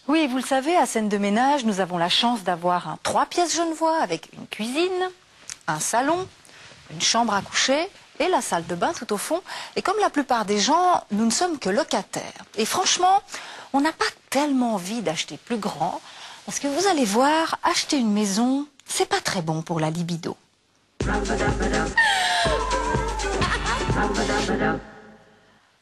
Oui, vous le savez, à Scène de ménage, nous avons la chance d'avoir un 3 pièces genevois avec une cuisine, un salon, une chambre à coucher et la salle de bain tout au fond. Et comme la plupart des gens, nous ne sommes que locataires. Et franchement, on n'a pas tellement envie d'acheter plus grand parce que vous allez voir, acheter une maison, c'est pas très bon pour la libido.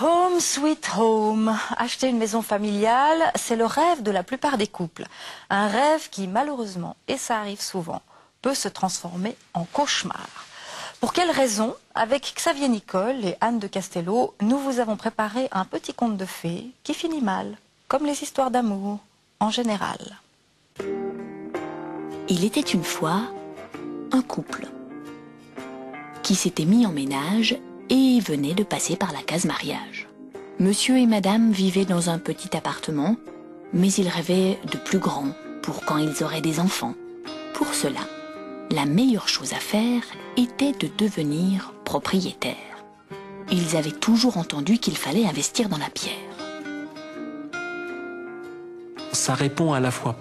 Home sweet home. Acheter une maison familiale, c'est le rêve de la plupart des couples. Un rêve qui, malheureusement, et ça arrive souvent, peut se transformer en cauchemar. Pour quelles raisons? Avec Xavier Nicole et Anne de Castello, nous vous avons préparé un petit conte de fées qui finit mal, comme les histoires d'amour en général. Il était une fois un couple qui s'était mis en ménage et venait de passer par la case mariage. Monsieur et madame vivaient dans un petit appartement, mais ils rêvaient de plus grand pour quand ils auraient des enfants. Pour cela, la meilleure chose à faire était de devenir propriétaire. Ils avaient toujours entendu qu'il fallait investir dans la pierre. Ça répond à la fois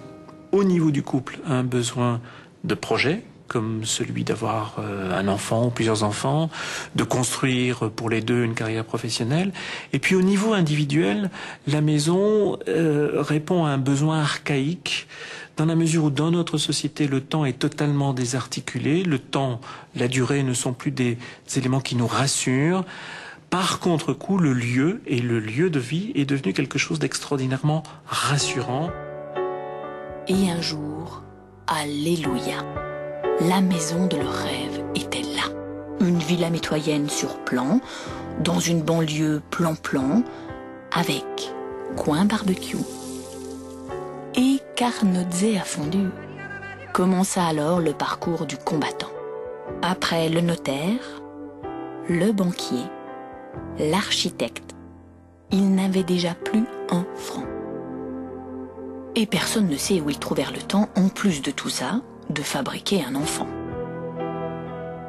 au niveau du couple à un besoin de projet, comme celui d'avoir un enfant ou plusieurs enfants, de construire pour les deux une carrière professionnelle. Et puis au niveau individuel, la maison répond à un besoin archaïque, dans la mesure où dans notre société, le temps est totalement désarticulé. Le temps, la durée ne sont plus des éléments qui nous rassurent. Par contre-coup, le lieu et le lieu de vie est devenu quelque chose d'extraordinairement rassurant. Et un jour, alléluia, la maison de leur rêve était là. Une villa mitoyenne sur plan, dans une banlieue plan-plan, avec coin barbecue et carnotze à fondue. Commença alors le parcours du combattant. Après le notaire, le banquier, l'architecte, il n'avait déjà plus un franc. Et personne ne sait où ils trouvèrent le temps, en plus de tout ça, de fabriquer un enfant.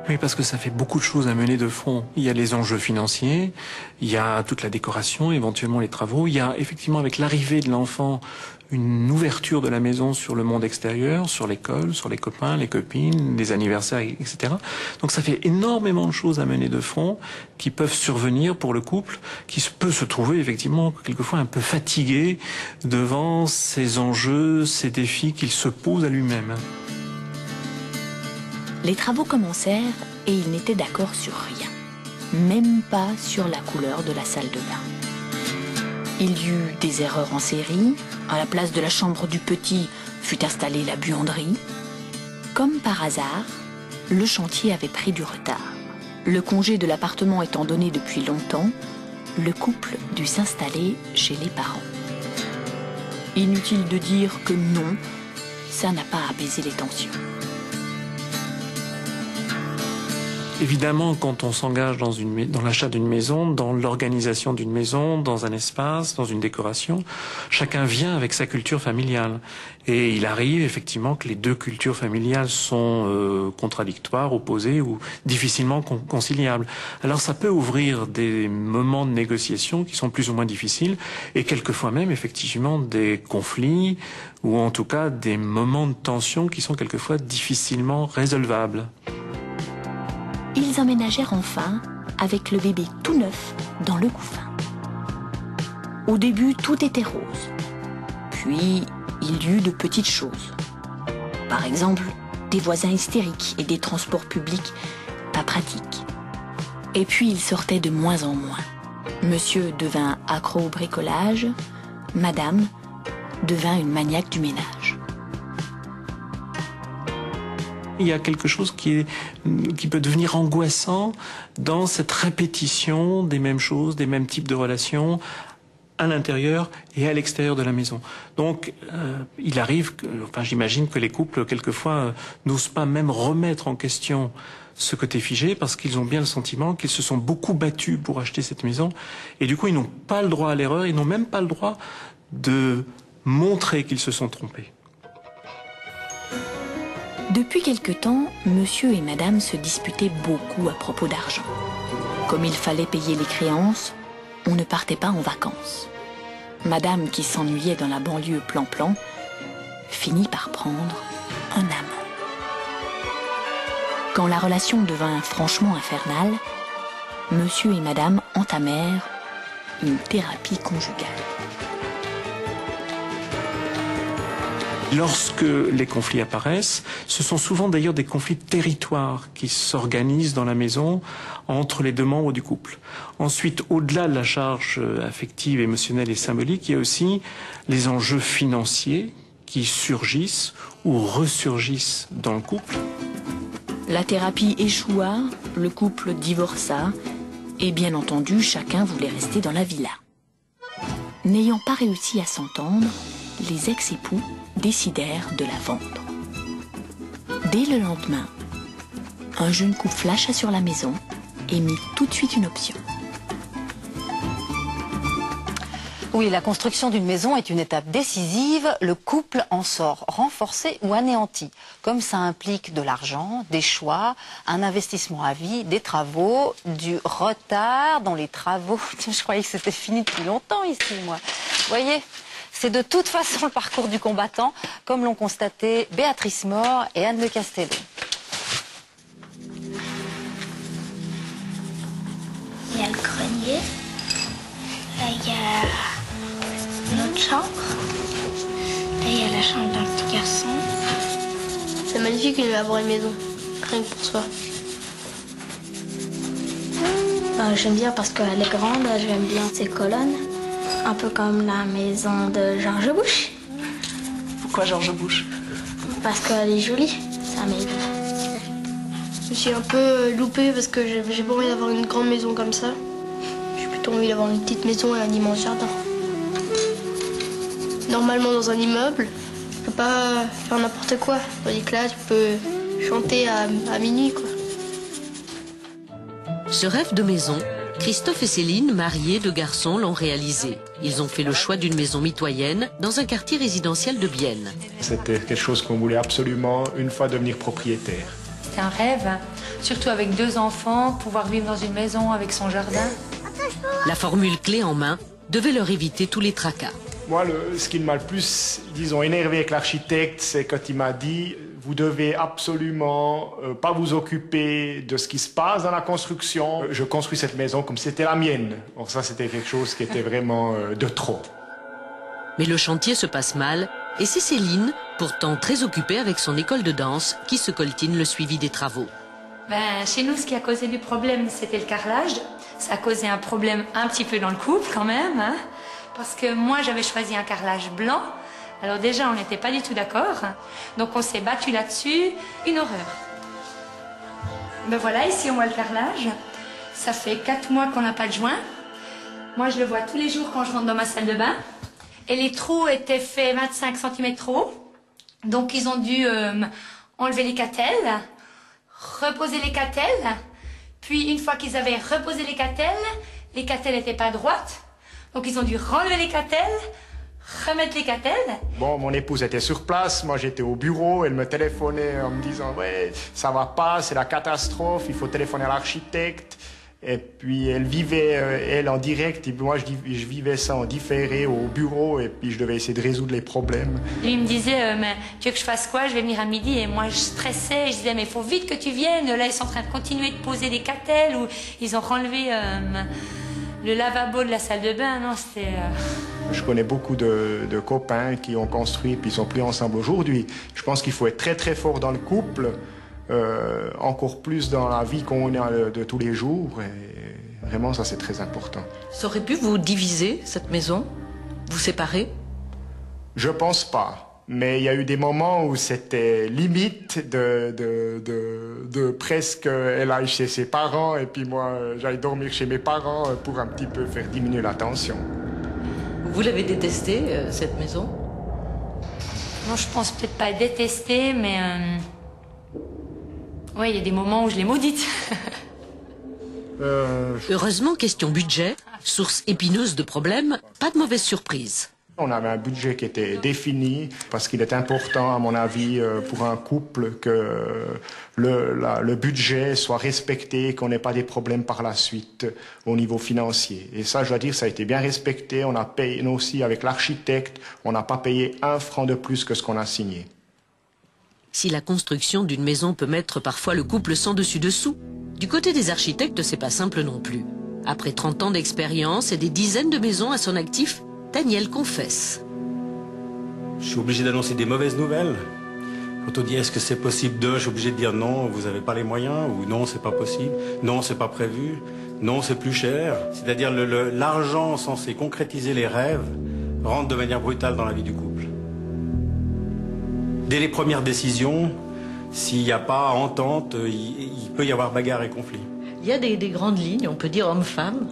Oui, parce que ça fait beaucoup de choses à mener de front. Il y a les enjeux financiers, il y a toute la décoration, éventuellement les travaux. Il y a effectivement, avec l'arrivée de l'enfant, une ouverture de la maison sur le monde extérieur, sur l'école, sur les copains, les copines, les anniversaires, etc. Donc ça fait énormément de choses à mener de front qui peuvent survenir pour le couple, qui peut se trouver effectivement quelquefois un peu fatigué devant ces enjeux, ces défis qu'il se pose à lui-même. Les travaux commencèrent et ils n'étaient d'accord sur rien, même pas sur la couleur de la salle de bain. Il y eut des erreurs en série. À la place de la chambre du petit fut installée la buanderie. Comme par hasard, le chantier avait pris du retard. Le congé de l'appartement étant donné depuis longtemps, le couple dut s'installer chez les parents. Inutile de dire que non, ça n'a pas apaisé les tensions. Évidemment, quand on s'engage dans l'achat d'une maison, dans l'organisation d'une maison, dans un espace, dans une décoration, chacun vient avec sa culture familiale. Et il arrive effectivement que les deux cultures familiales sont contradictoires, opposées ou difficilement conciliables. Alors ça peut ouvrir des moments de négociation qui sont plus ou moins difficiles et quelquefois même effectivement des conflits ou en tout cas des moments de tension qui sont quelquefois difficilement résolvables. Ils emménagèrent enfin avec le bébé tout neuf dans le couffin. Au début, tout était rose. Puis, il y eut de petites choses. Par exemple, des voisins hystériques et des transports publics pas pratiques. Et puis, il sortait de moins en moins. Monsieur devint accro au bricolage, madame devint une maniaque du ménage. Il y a quelque chose qui peut devenir angoissant dans cette répétition des mêmes choses, des mêmes types de relations à l'intérieur et à l'extérieur de la maison. Donc, il arrive, j'imagine que les couples, quelquefois, n'osent pas même remettre en question ce côté figé parce qu'ils ont bien le sentiment qu'ils se sont beaucoup battus pour acheter cette maison. Et du coup, ils n'ont pas le droit à l'erreur, ils n'ont même pas le droit de montrer qu'ils se sont trompés. Depuis quelque temps, monsieur et madame se disputaient beaucoup à propos d'argent. Comme il fallait payer les créances, on ne partait pas en vacances. Madame, qui s'ennuyait dans la banlieue plan-plan, finit par prendre un amant. Quand la relation devint franchement infernale, monsieur et madame entamèrent une thérapie conjugale. Lorsque les conflits apparaissent, ce sont souvent d'ailleurs des conflits de territoire qui s'organisent dans la maison entre les deux membres du couple. Ensuite, au-delà de la charge affective, émotionnelle et symbolique, il y a aussi les enjeux financiers qui surgissent ou ressurgissent dans le couple. La thérapie échoua, le couple divorça et bien entendu, chacun voulait rester dans la villa. N'ayant pas réussi à s'entendre, les ex-époux décidèrent de la vendre. Dès le lendemain, un jeune couple flasha sur la maison et mit tout de suite une option. Oui, la construction d'une maison est une étape décisive. Le couple en sort renforcé ou anéanti. Comme ça implique de l'argent, des choix, un investissement à vie, des travaux, du retard dans les travaux. Je croyais que c'était fini depuis longtemps ici, moi. Vous voyez, c'est de toute façon le parcours du combattant, comme l'ont constaté Béatrice Mort et Anne Le Castello. Il y a le grenier. Là, il y a notre chambre. Là, il y a la chambre d'un petit garçon. C'est magnifique d'avoir une maison, rien que pour soi. J'aime bien parce qu'elle est grande, j'aime bien ses colonnes. Un peu comme la maison de Georges Bush. Pourquoi Georges Bush? Parce qu'elle est jolie, sa maison. Je me suis un peu loupée parce que j'ai pas envie d'avoir une grande maison comme ça. J'ai plutôt envie d'avoir une petite maison et un immense jardin. Normalement, dans un immeuble, tu peux pas faire n'importe quoi. Tandis que là, tu peux chanter à minuit, quoi. Ce rêve de maison, Christophe et Céline, mariés, 2 garçons, l'ont réalisé. Ils ont fait le choix d'une maison mitoyenne dans un quartier résidentiel de Bienne. C'était quelque chose qu'on voulait absolument une fois devenir propriétaire. C'est un rêve, surtout avec 2 enfants, pouvoir vivre dans une maison avec son jardin. La formule clé en main devait leur éviter tous les tracas. Moi, ce qui m'a le plus, disons, énervé avec l'architecte, c'est quand il m'a dit « Vous devez absolument pas vous occuper de ce qui se passe dans la construction. Je construis cette maison comme si c'était la mienne. » Bon, ça, c'était quelque chose qui était vraiment de trop. Mais le chantier se passe mal et c'est Céline, pourtant très occupée avec son école de danse, qui se coltine le suivi des travaux. Chez nous, ce qui a causé du problème, c'était le carrelage. Ça a causé un problème un petit peu dans le couple quand même, hein, parce que moi, j'avais choisi un carrelage blanc. Alors déjà, on n'était pas du tout d'accord. Donc on s'est battu là-dessus. Une horreur. Ben voilà, ici on voit le carrelage. Ça fait 4 mois qu'on n'a pas de joint. Moi, je le vois tous les jours quand je rentre dans ma salle de bain. Et les trous étaient faits 25 cm trop haut. Donc ils ont dû enlever les catelles, reposer les catelles. Puis une fois qu'ils avaient reposé les catelles n'étaient pas droites. Donc ils ont dû renlever les catelles, remettre les catelles. Bon, mon épouse était sur place, moi j'étais au bureau, elle me téléphonait en me disant « Ouais, ça va pas, c'est la catastrophe, il faut téléphoner à l'architecte. » Et puis elle vivait, elle, en direct, et puis moi je vivais ça en différé au bureau, et puis je devais essayer de résoudre les problèmes. Lui il me disait mais tu veux que je fasse quoi? Je vais venir à midi. Et moi je stressais, je disais mais il faut vite que tu viennes. Là ils sont en train de continuer de poser des catelles, ou ils ont renlevé le lavabo de la salle de bain. Non, c'était... Je connais beaucoup de copains qui ont construit et puis ils sont plus ensemble aujourd'hui. Je pense qu'il faut être très très fort dans le couple, encore plus dans la vie qu'on a de tous les jours. Et vraiment, ça c'est très important. Ça aurait pu vous diviser, cette maison? Vous séparer? Je pense pas. Mais il y a eu des moments où c'était limite de presque elle aille chez ses parents et puis moi j'aille dormir chez mes parents pour un petit peu faire diminuer la tension. Vous l'avez détestée, cette maison? Non, je pense peut-être pas détester, mais... Oui, il y a des moments où je l'ai maudite. Heureusement, question budget, source épineuse de problèmes, pas de mauvaise surprise. On avait un budget qui était défini parce qu'il est important, à mon avis, pour un couple que le budget soit respecté, qu'on n'ait pas des problèmes par la suite au niveau financier. Et ça, je dois dire, ça a été bien respecté. On a payé, nous aussi, avec l'architecte, on n'a pas payé 1 franc de plus que ce qu'on a signé. Si la construction d'une maison peut mettre parfois le couple sans dessus-dessous, du côté des architectes, c'est pas simple non plus. Après 30 ans d'expérience et des dizaines de maisons à son actif, Daniel confesse. Je suis obligé d'annoncer des mauvaises nouvelles. Quand on dit est-ce que c'est possible je suis obligé de dire non, vous n'avez pas les moyens, ou non, c'est pas possible, non, c'est pas prévu, non, c'est plus cher. C'est-à-dire l'argent censé concrétiser les rêves rentre de manière brutale dans la vie du couple. Dès les premières décisions, s'il n'y a pas entente, il peut y avoir bagarre et conflit. Il y a des grandes lignes, on peut dire homme-femme.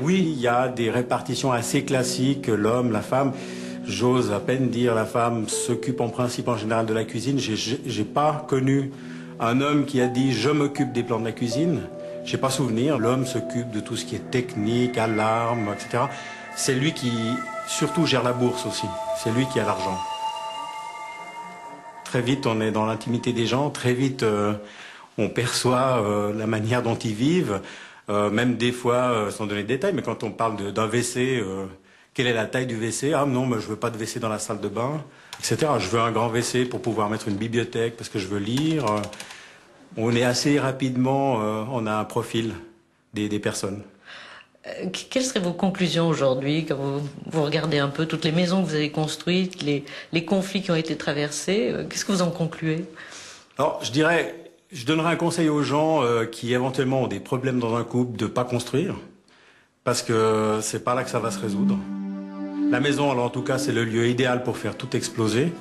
Oui, il y a des répartitions assez classiques, l'homme, la femme. J'ose à peine dire la femme s'occupe en principe en général de la cuisine. J'ai pas connu un homme qui a dit je m'occupe des plans de la cuisine. J'ai pas souvenir. L'homme s'occupe de tout ce qui est technique, alarme, etc. C'est lui qui surtout gère la bourse aussi. C'est lui qui a l'argent. Très vite on est dans l'intimité des gens. Très vite on perçoit la manière dont ils vivent. Même des fois, sans donner de détails, mais quand on parle d'un WC, quelle est la taille du WC? Ah non, mais je veux pas de WC dans la salle de bain, etc. Je veux un grand WC pour pouvoir mettre une bibliothèque parce que je veux lire. On est assez rapidement, on a un profil des personnes. Quelles seraient vos conclusions aujourd'hui quand vous regardez un peu toutes les maisons que vous avez construites, les conflits qui ont été traversés? Qu'est-ce que vous en concluez? Alors, je donnerais un conseil aux gens qui éventuellement ont des problèmes dans un couple de ne pas construire, parce que c'est pas là que ça va se résoudre. La maison, alors en tout cas, c'est le lieu idéal pour faire tout exploser.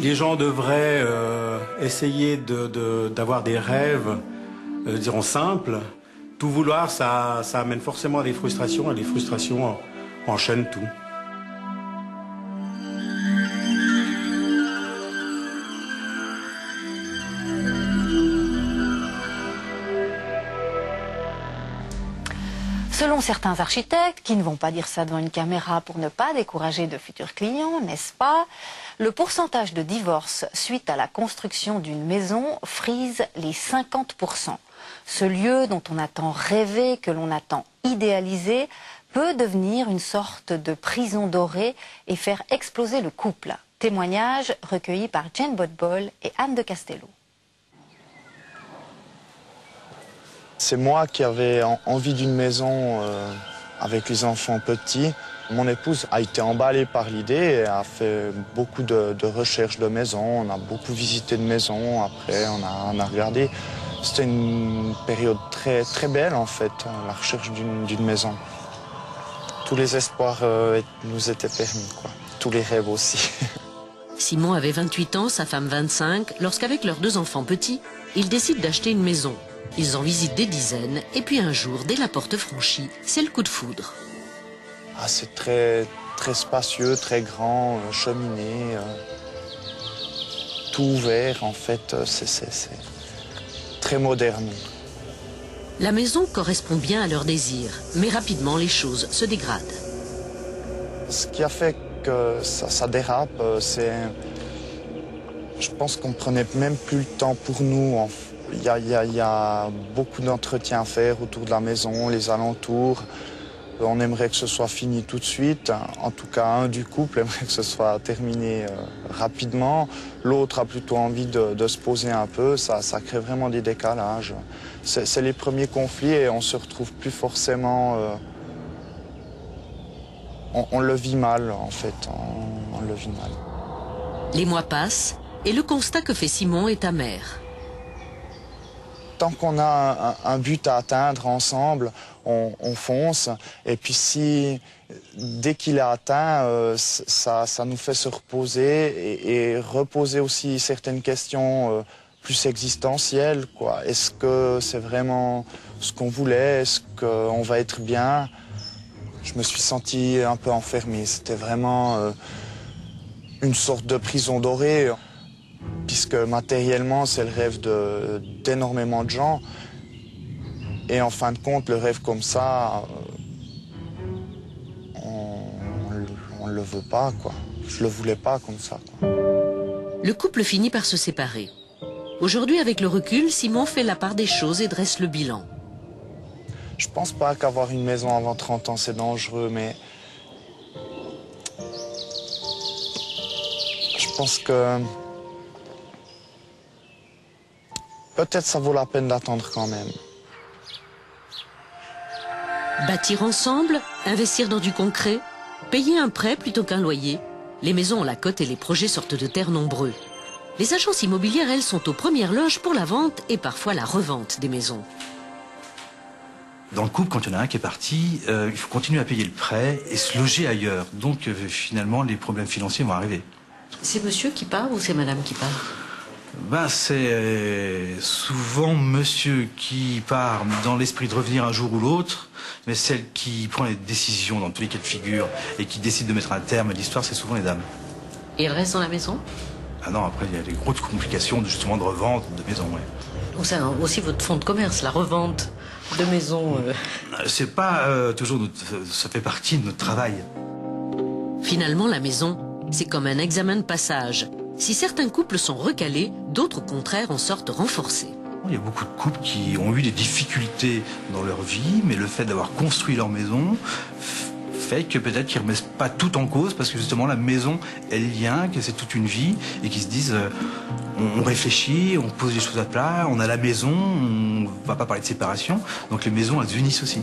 Les gens devraient essayer d'avoir des rêves, dirons simples. Tout vouloir, ça amène forcément à des frustrations, et les frustrations enchaînent tout. Selon certains architectes, qui ne vont pas dire ça devant une caméra pour ne pas décourager de futurs clients, n'est-ce pas? Le pourcentage de divorces suite à la construction d'une maison frise les 50%. Ce lieu dont on a tant rêvé, que l'on a tant idéalisé, peut devenir une sorte de prison dorée et faire exploser le couple. Témoignage recueilli par Jane Bodbol et Anne de Castello. C'est moi qui avais envie d'une maison avec les enfants petits. Mon épouse a été emballée par l'idée et a fait beaucoup de recherches de maisons. On a beaucoup visité de maisons. Après, on a regardé. C'était une période très, très belle, en fait, la recherche d'une maison. Tous les espoirs nous étaient permis, quoi. Tous les rêves aussi. Simon avait 28 ans, sa femme 25, lorsqu'avec leurs 2 enfants petits, ils décident d'acheter une maison. Ils en visitent des dizaines, et puis un jour, dès la porte franchie, c'est le coup de foudre. Ah, c'est très, très spacieux, très grand, cheminée, tout ouvert, en fait, c'est très moderne. La maison correspond bien à leurs désirs, mais rapidement les choses se dégradent. Ce qui a fait que ça dérape, c'est... Je pense qu'on prenait même plus le temps pour nous. Il y a beaucoup d'entretien à faire autour de la maison, les alentours. On aimerait que ce soit fini tout de suite. En tout cas, un du couple aimerait que ce soit terminé rapidement. L'autre a plutôt envie de se poser un peu. Ça crée vraiment des décalages. C'est les premiers conflits et on se retrouve plus forcément... On le vit mal, en fait. On le vit mal. Les mois passent et le constat que fait Simon est amer. Tant qu'on a un but à atteindre ensemble, on fonce. Et puis si, dès qu'il est atteint, ça nous fait se reposer et reposer aussi certaines questions plus existentielles, quoi. Est-ce que c'est vraiment ce qu'on voulait? Est-ce qu'on va être bien? Je me suis senti un peu enfermé. C'était vraiment une sorte de prison dorée. Puisque matériellement, c'est le rêve d'énormément de gens. Et en fin de compte, le rêve comme ça, on on ne le veut pas, quoi. Je le voulais pas comme ça, quoi. Le couple finit par se séparer. Aujourd'hui, avec le recul, Simon fait la part des choses et dresse le bilan. Je pense pas qu'avoir une maison avant 30 ans, c'est dangereux, mais... je pense que... peut-être ça vaut la peine d'attendre quand même. Bâtir ensemble, investir dans du concret, payer un prêt plutôt qu'un loyer. Les maisons ont la cote et les projets sortent de terre nombreux. Les agences immobilières, elles, sont aux premières loges pour la vente et parfois la revente des maisons. Dans le couple, quand il y en a un qui est parti, il faut continuer à payer le prêt et se loger ailleurs. Donc finalement, les problèmes financiers vont arriver. C'est monsieur qui part ou c'est madame qui part? Ben, c'est souvent monsieur qui part dans l'esprit de revenir un jour ou l'autre, mais celle qui prend les décisions dans tous les cas de figure et qui décide de mettre un terme à l'histoire, c'est souvent les dames. Et elle reste dans la maison? Ah non, après, il y a des grosses complications justement de revente de maison, ouais. C'est aussi votre fonds de commerce, la revente de maison. C'est pas toujours ça fait partie de notre travail. Finalement, la maison, c'est comme un examen de passage. Si certains couples sont recalés, d'autres au contraire en sortent renforcés. Il y a beaucoup de couples qui ont eu des difficultés dans leur vie, mais le fait d'avoir construit leur maison fait que peut-être qu'ils ne remettent pas tout en cause, parce que justement la maison est le lien, que c'est toute une vie, et qu'ils se disent on réfléchit, on pose les choses à plat, on a la maison, on va pas parler de séparation, donc les maisons elles unissent aussi.